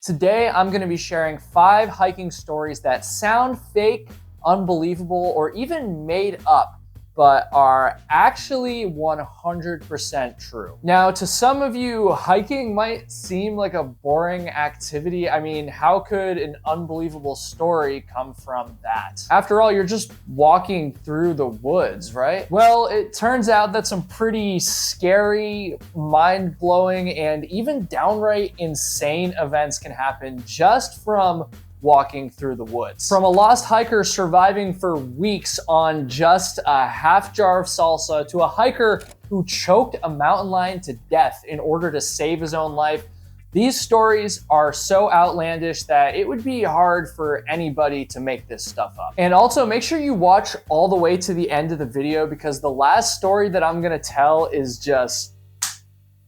Today, I'm gonna be sharing 5 hiking stories that sound fake, unbelievable, or even made up, but are actually 100% true. Now, to some of you, hiking might seem like a boring activity. I mean, how could an unbelievable story come from that? After all, you're just walking through the woods, right? Well, it turns out that some pretty scary, mind-blowing, and even downright insane events can happen just from walking through the woods. From a lost hiker surviving for weeks on just a half jar of salsa to a hiker who choked a mountain lion to death in order to save his own life, these stories are so outlandish that it would be hard for anybody to make this stuff up. And also make sure you watch all the way to the end of the video, because the last story that I'm gonna tell is just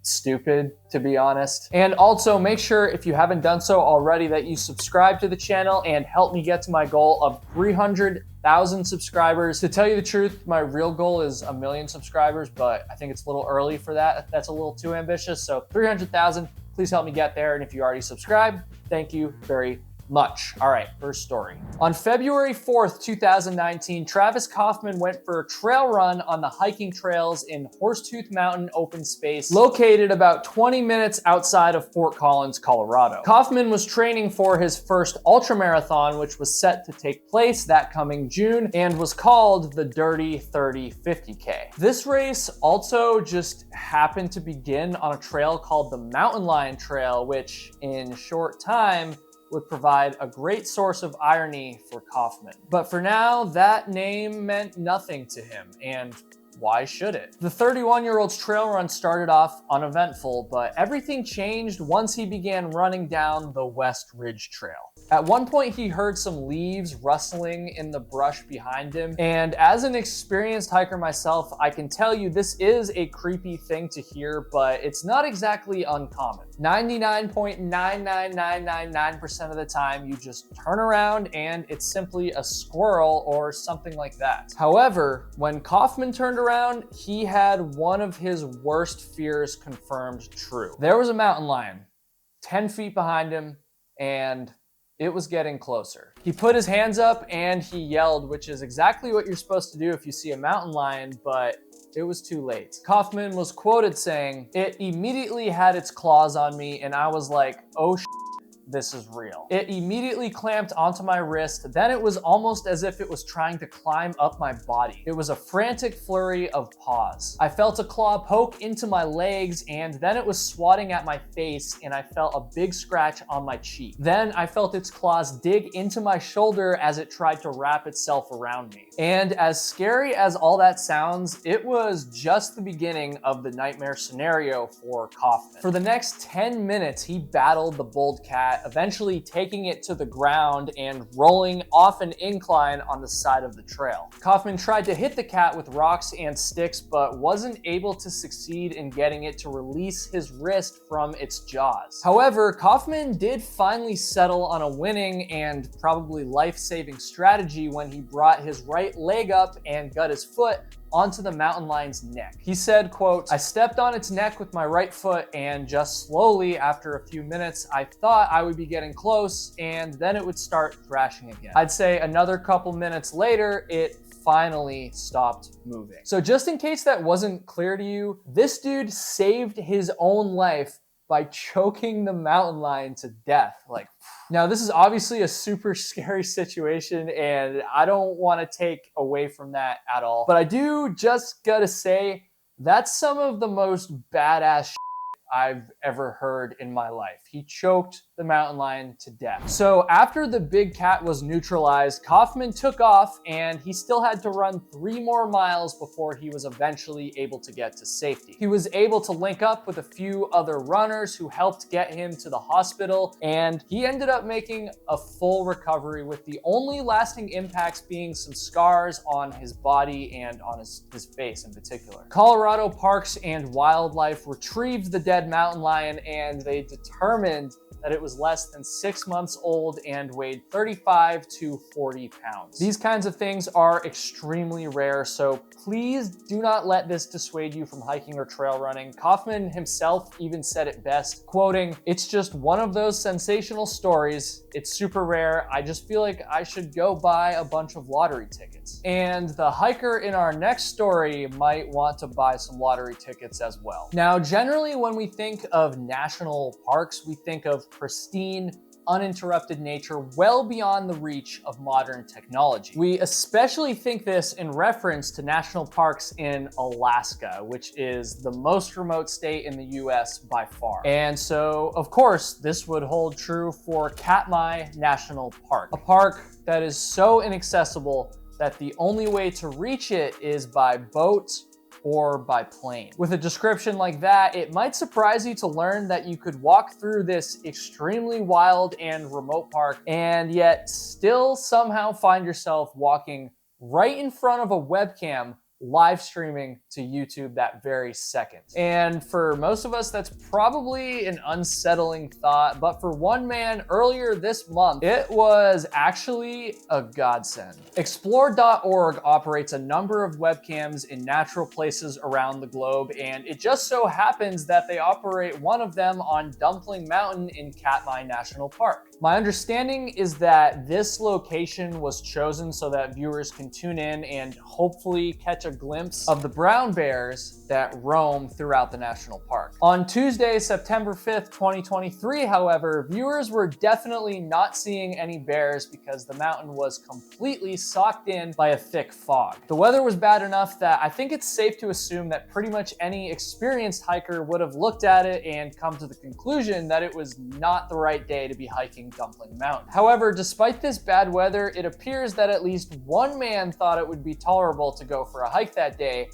stupid, to be honest. And also make sure, if you haven't done so already, that you subscribe to the channel and help me get to my goal of 300,000 subscribers. To tell you the truth, my real goal is 1 million subscribers, but I think it's a little early for that. That's a little too ambitious. So 300,000, please help me get there. And if you already subscribed, thank you very much. All right, first story. On February 4th, 2019, Travis Kaufman went for a trail run on the hiking trails in Horsetooth Mountain open space, located about 20 minutes outside of Fort Collins, Colorado. Kaufman was training for his first ultramarathon, which was set to take place that coming June and was called the Dirty 30 50K. This race also just happened to begin on a trail called the Mountain Lion Trail, which in short time would provide a great source of irony for Kaufman. But for now, that name meant nothing to him, and why should it? The 31-year-old's trail run started off uneventful, but everything changed once he began running down the West Ridge Trail. At one point, he heard some leaves rustling in the brush behind him, and as an experienced hiker myself, I can tell you this is a creepy thing to hear, but it's not exactly uncommon. 99.99999% of the time, you just turn around and it's simply a squirrel or something like that. However, when Kaufman turned around, he had one of his worst fears confirmed true. There was a mountain lion 10 feet behind him, and it was getting closer. He put his hands up and he yelled, which is exactly what you're supposed to do if you see a mountain lion, but it was too late. Kaufman was quoted saying, "It immediately had its claws on me and I was like, oh shit, this is real. It immediately clamped onto my wrist. Then it was almost as if it was trying to climb up my body. It was a frantic flurry of paws. I felt a claw poke into my legs, and then it was swatting at my face, and I felt a big scratch on my cheek. Then I felt its claws dig into my shoulder as it tried to wrap itself around me." And as scary as all that sounds, it was just the beginning of the nightmare scenario for Kaufman. For the next 10 minutes, he battled the bold cat, eventually taking it to the ground and rolling off an incline on the side of the trail. Kaufman tried to hit the cat with rocks and sticks, but wasn't able to succeed in getting it to release his wrist from its jaws. However, Kaufman did finally settle on a winning and probably life-saving strategy when he brought his right leg up and got his foot onto the mountain lion's neck. He said, quote, "I stepped on its neck with my right foot, and just slowly, after a few minutes, I thought I would be getting close and then it would start thrashing again. I'd say another couple minutes later, it finally stopped moving." So just in case that wasn't clear to you, this dude saved his own life by choking the mountain lion to death. Now, this is obviously a super scary situation, and I don't want to take away from that at all. But I do just gotta say, that's some of the most badass shit I've ever heard in my life. He choked the mountain lion to death. So after the big cat was neutralized, Kaufman took off, and he still had to run 3 more miles before he was eventually able to get to safety. He was able to link up with a few other runners who helped get him to the hospital, and he ended up making a full recovery, with the only lasting impacts being some scars on his body and on his face in particular. Colorado Parks and Wildlife retrieved the dead mountain lion, and they determined that it was less than 6 months old and weighed 35 to 40 pounds. These kinds of things are extremely rare, so please do not let this dissuade you from hiking or trail running. Kaufman himself even said it best, quoting, "It's just one of those sensational stories. It's super rare. I just feel like I should go buy a bunch of lottery tickets." And the hiker in our next story might want to buy some lottery tickets as well. Now, generally when we think of national parks, we think of pristine, uninterrupted nature well beyond the reach of modern technology. We especially think this in reference to national parks in Alaska, which is the most remote state in the US by far. And so, of course, this would hold true for Katmai National Park, a park that is so inaccessible that the only way to reach it is by boat or by plane. With a description like that, it might surprise you to learn that you could walk through this extremely wild and remote park and yet still somehow find yourself walking right in front of a webcam live streaming to YouTube that very second. And for most of us, that's probably an unsettling thought, but for one man earlier this month, it was actually a godsend. Explore.org operates a number of webcams in natural places around the globe, and it just so happens that they operate one of them on Dumpling Mountain in Katmai National Park. My understanding is that this location was chosen so that viewers can tune in and hopefully catch a glimpse of the brown bears that roam throughout the national park. On Tuesday, September 5th, 2023, however, viewers were definitely not seeing any bears because the mountain was completely socked in by a thick fog. The weather was bad enough that I think it's safe to assume that pretty much any experienced hiker would have looked at it and come to the conclusion that it was not the right day to be hiking Dumpling Mountain. However, despite this bad weather, it appears that at least one man thought it would be tolerable to go for a hike that day,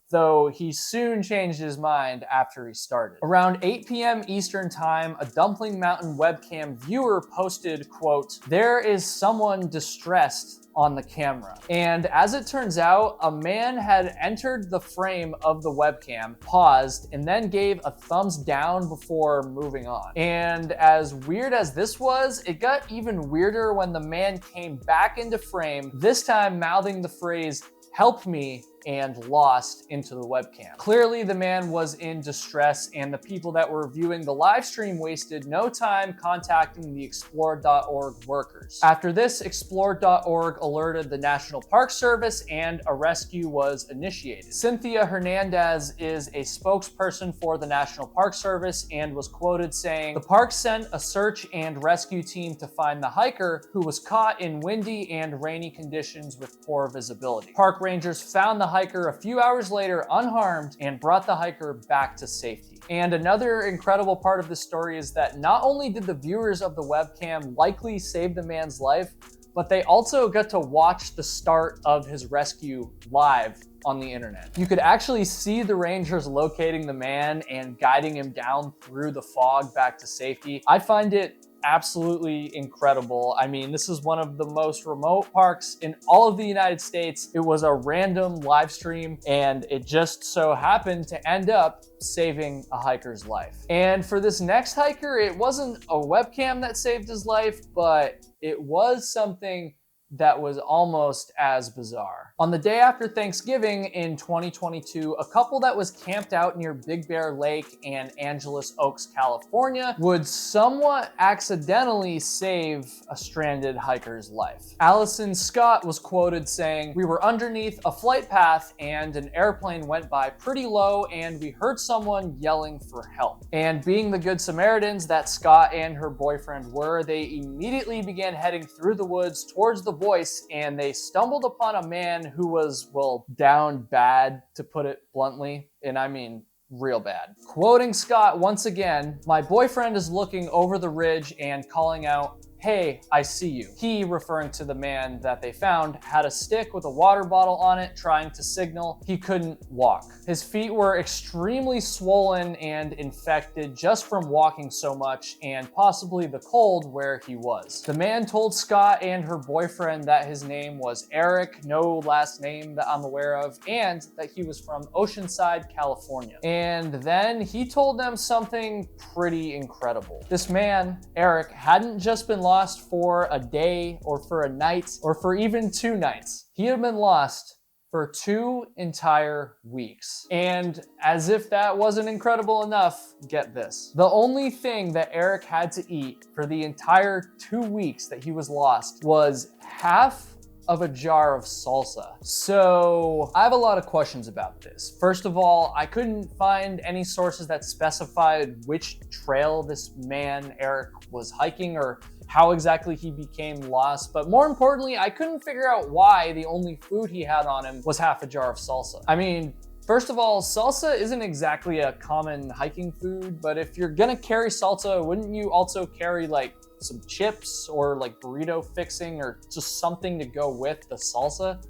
though he soon changed his mind after he started. Around 8 p.m. Eastern time, a Dumpling Mountain webcam viewer posted, quote, "There is someone distressed on the camera." And as it turns out, a man had entered the frame of the webcam, paused, and then gave a thumbs down before moving on. And as weird as this was, it got even weirder when the man came back into frame, this time mouthing the phrase, "Help me," and lost into the webcam. Clearly, the man was in distress, and the people that were viewing the live stream wasted no time contacting the Explore.org workers. After this, Explore.org alerted the National Park Service, and a rescue was initiated. Cynthia Hernandez is a spokesperson for the National Park Service and was quoted saying, "The park sent a search and rescue team to find the hiker who was caught in windy and rainy conditions with poor visibility. Park rangers found the hiker a few hours later unharmed and brought the hiker back to safety." And another incredible part of this story is that not only did the viewers of the webcam likely save the man's life, but they also got to watch the start of his rescue live on the internet. You could actually see the rangers locating the man and guiding him down through the fog back to safety. I find it absolutely incredible. I mean, this is one of the most remote parks in all of the United States. It was a random live stream, and it just so happened to end up saving a hiker's life. And for this next hiker, it wasn't a webcam that saved his life, but it was something that was almost as bizarre. On the day after Thanksgiving in 2022, a couple that was camped out near Big Bear Lake and Angeles Oaks, California, would somewhat accidentally save a stranded hiker's life. Allison Scott was quoted saying, "We were underneath a flight path and an airplane went by pretty low and we heard someone yelling for help." And being the good Samaritans that Scott and her boyfriend were, they immediately began heading through the woods towards the voice, and they stumbled upon a man who was, well, down bad, to put it bluntly, and I mean real bad. Quoting Scott once again, "My boyfriend is looking over the ridge and calling out, "Hey, I see you." He, referring to the man that they found, had a stick with a water bottle on it trying to signal he couldn't walk. His feet were extremely swollen and infected just from walking so much and possibly the cold where he was. The man told Scott and her boyfriend that his name was Eric, no last name that I'm aware of, and that he was from Oceanside, California. And then he told them something pretty incredible. This man, Eric, hadn't just been lost for a day or for a night or for even 2 nights. He had been lost for 2 entire weeks. And as if that wasn't incredible enough, get this. The only thing that Eric had to eat for the entire 2 weeks that he was lost was half of a jar of salsa. So I have a lot of questions about this. First of all, I couldn't find any sources that specified which trail this man, Eric, was hiking or how exactly he became lost. But more importantly, I couldn't figure out why the only food he had on him was half a jar of salsa. I mean, first of all, salsa isn't exactly a common hiking food, but if you're gonna carry salsa, wouldn't you also carry like some chips or like burrito fixing or just something to go with the salsa?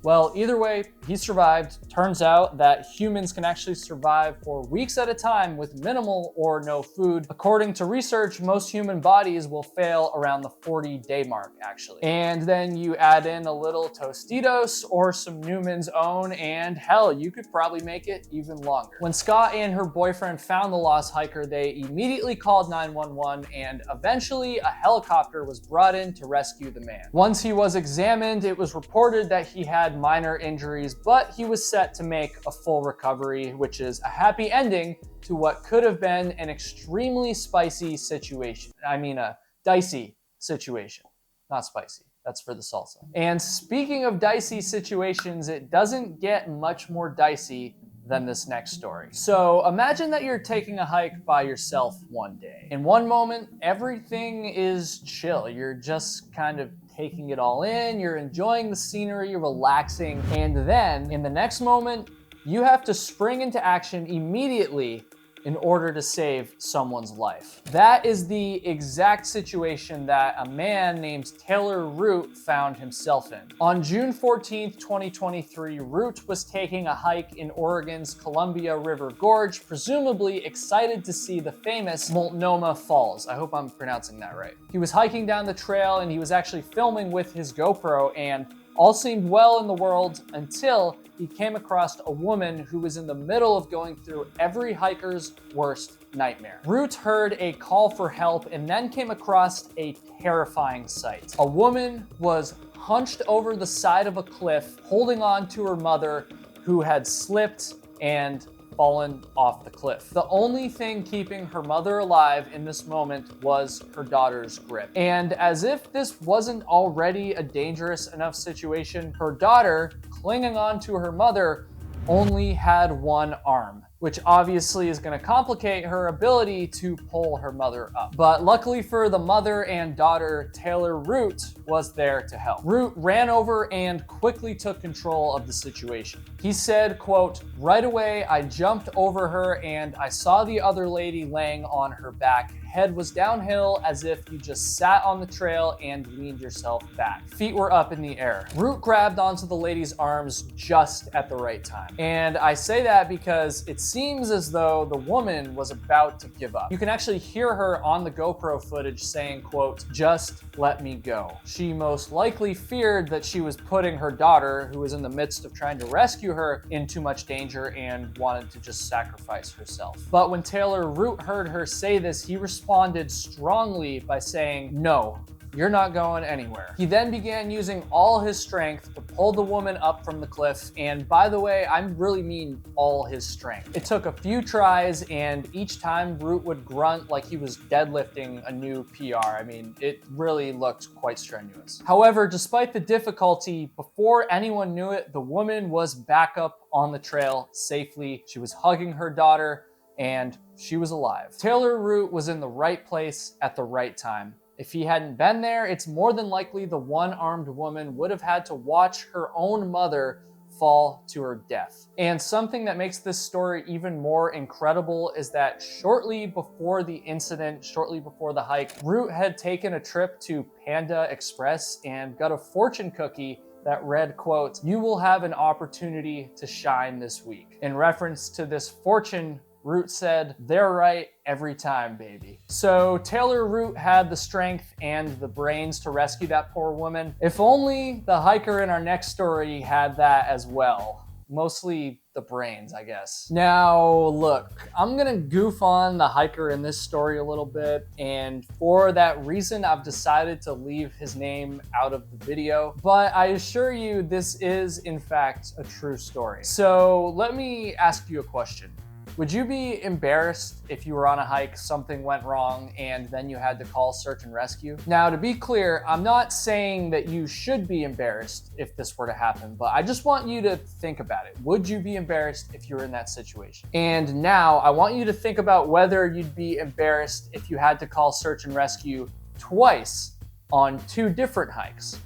Well, either way, he survived. Turns out that humans can actually survive for weeks at a time with minimal or no food. According to research, most human bodies will fail around the 40-day mark, actually. And then you add in a little Tostitos or some Newman's Own, and hell, you could probably make it even longer. When Scott and her boyfriend found the lost hiker, they immediately called 911, and eventually a helicopter was brought in to rescue the man. Once he was examined, it was reported that he had minor injuries, but he was set to make a full recovery, which is a happy ending to what could have been an extremely spicy situation. I mean, a dicey situation, not spicy. That's for the salsa. And speaking of dicey situations, it doesn't get much more dicey than this next story. So imagine that you're taking a hike by yourself one day. In one moment, everything is chill. You're just kind of taking it all in, you're enjoying the scenery, you're relaxing, and then in the next moment, you have to spring into action immediately in order to save someone's life. That is the exact situation that a man named Taylor Root found himself in. On June 14th, 2023, Root was taking a hike in Oregon's Columbia River Gorge, presumably excited to see the famous Multnomah Falls. I hope I'm pronouncing that right. He was hiking down the trail and he was actually filming with his GoPro, and all seemed well in the world until he came across a woman who was in the middle of going through every hiker's worst nightmare. Root heard a call for help and then came across a terrifying sight. A woman was hunched over the side of a cliff, holding on to her mother who had slipped and fallen off the cliff. The only thing keeping her mother alive in this moment was her daughter's grip. And as if this wasn't already a dangerous enough situation, her daughter, clinging on to her mother, only had one arm, which obviously is going to complicate her ability to pull her mother up. But luckily for the mother and daughter, Taylor Root was there to help. Root ran over and quickly took control of the situation. He said, quote, "Right away, I jumped over her and I saw the other lady laying on her back. Head was downhill as if you just sat on the trail and leaned yourself back. Feet were up in the air." Root grabbed onto the lady's arms just at the right time. And I say that because it seems as though the woman was about to give up. You can actually hear her on the GoPro footage saying, quote, "Just let me go." She most likely feared that she was putting her daughter, who was in the midst of trying to rescue her, in too much danger and wanted to just sacrifice herself. But when Taylor Root heard her say this, he responded strongly by saying, "No, you're not going anywhere." He then began using all his strength to pull the woman up from the cliff. And by the way, I really mean all his strength. It took a few tries, and each time Root would grunt like he was deadlifting a new PR. I mean, it really looked quite strenuous. However, despite the difficulty, before anyone knew it, the woman was back up on the trail safely. She was hugging her daughter, and she was alive. Taylor Root was in the right place at the right time. If he hadn't been there, it's more than likely the one-armed woman would have had to watch her own mother fall to her death. And something that makes this story even more incredible is that shortly before the incident, shortly before the hike, Root had taken a trip to Panda Express and got a fortune cookie that read, quote, "You will have an opportunity to shine this week." In reference to this fortune, Root said, "They're right every time, baby." So Taylor Root had the strength and the brains to rescue that poor woman. If only the hiker in our next story had that as well. Mostly the brains, I guess. Now, look, I'm gonna goof on the hiker in this story a little bit, and for that reason, I've decided to leave his name out of the video, but I assure you this is, in fact, a true story. So let me ask you a question. Would you be embarrassed if you were on a hike, something went wrong, and then you had to call search and rescue? Now, to be clear, I'm not saying that you should be embarrassed if this were to happen, but I just want you to think about it. Would you be embarrassed if you were in that situation? And now I want you to think about whether you'd be embarrassed if you had to call search and rescue twice on 2 different hikes.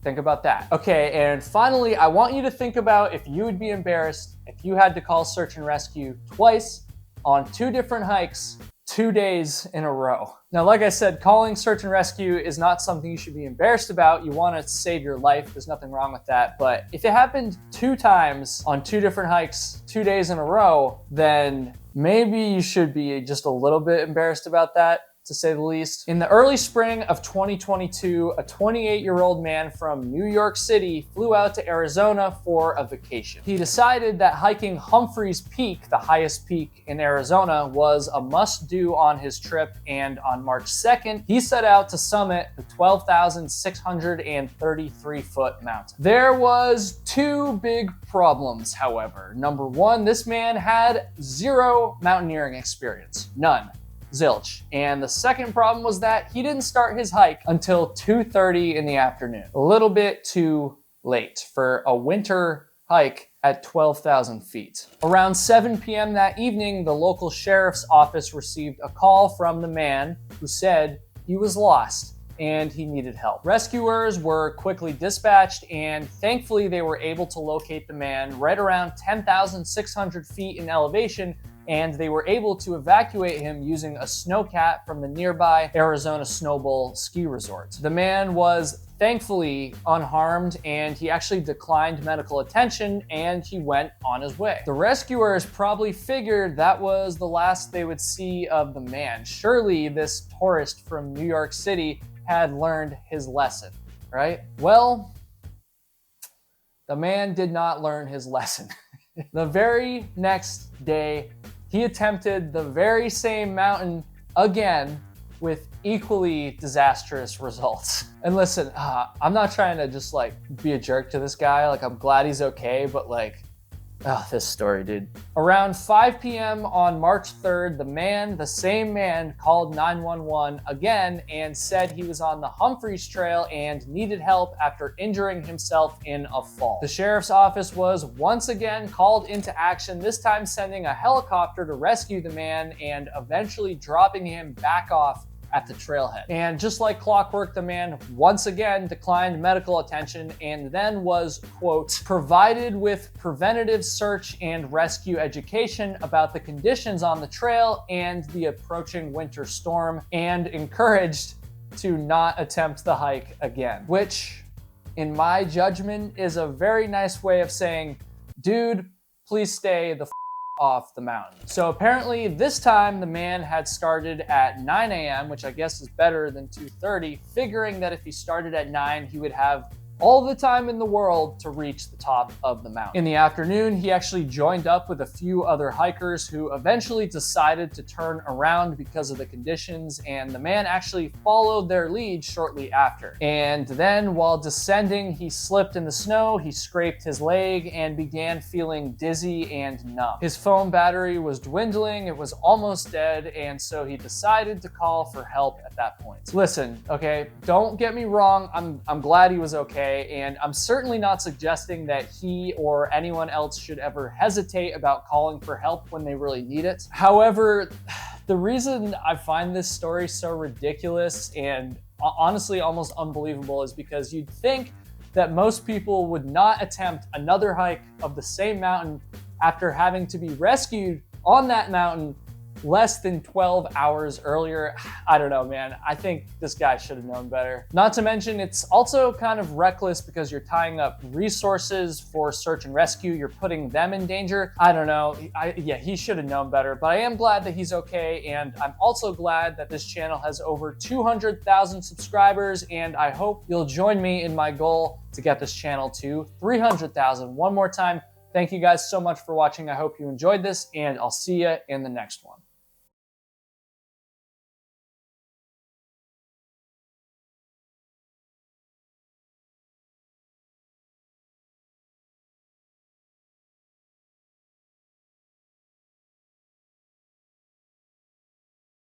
Think about that. Okay, and finally, I want you to think about if you would be embarrassed if you had to call search and rescue twice on 2 different hikes, 2 days in a row. Now, like I said, calling search and rescue is not something you should be embarrassed about. You want to save your life. There's nothing wrong with that. But if it happened 2 times on 2 different hikes, 2 days in a row, then maybe you should be just a little bit embarrassed about that, to say the least. In the early spring of 2022, a 28-year-old man from New York City flew out to Arizona for a vacation. He decided that hiking Humphreys Peak, the highest peak in Arizona, was a must-do on his trip, and on March 2nd, he set out to summit the 12,633-foot mountain. There was 2 big problems, however. Number 1, this man had 0 mountaineering experience. None. Zilch. And the second problem was that he didn't start his hike until 2:30 in the afternoon. A little bit too late for a winter hike at 12,000 feet. Around 7 p.m. that evening, the local sheriff's office received a call from the man who said he was lost and he needed help. Rescuers were quickly dispatched, and thankfully they were able to locate the man right around 10,600 feet in elevation, and they were able to evacuate him using a snowcat from the nearby Arizona Snow Bowl ski resort. The man was thankfully unharmed, and he actually declined medical attention, and he went on his way. The rescuers probably figured that was the last they would see of the man. Surely this tourist from New York City had learned his lesson, right? Well, the man did not learn his lesson. The very next day, he attempted the very same mountain again with equally disastrous results. And listen, I'm not trying to just like be a jerk to this guy. Like, I'm glad he's okay, but like, this story, dude. Around 5 p.m. on March 3rd, the same man called 911 again and said he was on the Humphreys Trail and needed help after injuring himself in a fall. The sheriff's office was once again called into action, this time sending a helicopter to rescue the man and eventually dropping him back off at the trailhead. And just like clockwork, the man once again declined medical attention and then was, quote, provided with preventative search and rescue education about the conditions on the trail and the approaching winter storm, and encouraged to not attempt the hike again. Which, in my judgment, is a very nice way of saying, dude, please stay the off the mountain. So apparently this time the man had started at 9 a.m., which I guess is better than 2:30, figuring that if he started at 9, he would have all the time in the world to reach the top of the mountain. In the afternoon, he actually joined up with a few other hikers who eventually decided to turn around because of the conditions, and the man actually followed their lead shortly after. And then while descending, he slipped in the snow, he scraped his leg, and began feeling dizzy and numb. His phone battery was dwindling, it was almost dead, and so he decided to call for help at that point. Listen, okay, don't get me wrong, I'm glad he was okay, and I'm certainly not suggesting that he or anyone else should ever hesitate about calling for help when they really need it. However, the reason I find this story so ridiculous and honestly almost unbelievable is because you'd think that most people would not attempt another hike of the same mountain after having to be rescued on that mountain less than 12 hours earlier. I don't know, man. I think this guy should have known better. Not to mention, it's also kind of reckless because you're tying up resources for search and rescue. You're putting them in danger. I don't know. Yeah, he should have known better, but I am glad that he's okay. And I'm also glad that this channel has over 200,000 subscribers. And I hope you'll join me in my goal to get this channel to 300,000. One more time, thank you guys so much for watching. I hope you enjoyed this, and I'll see you in the next one.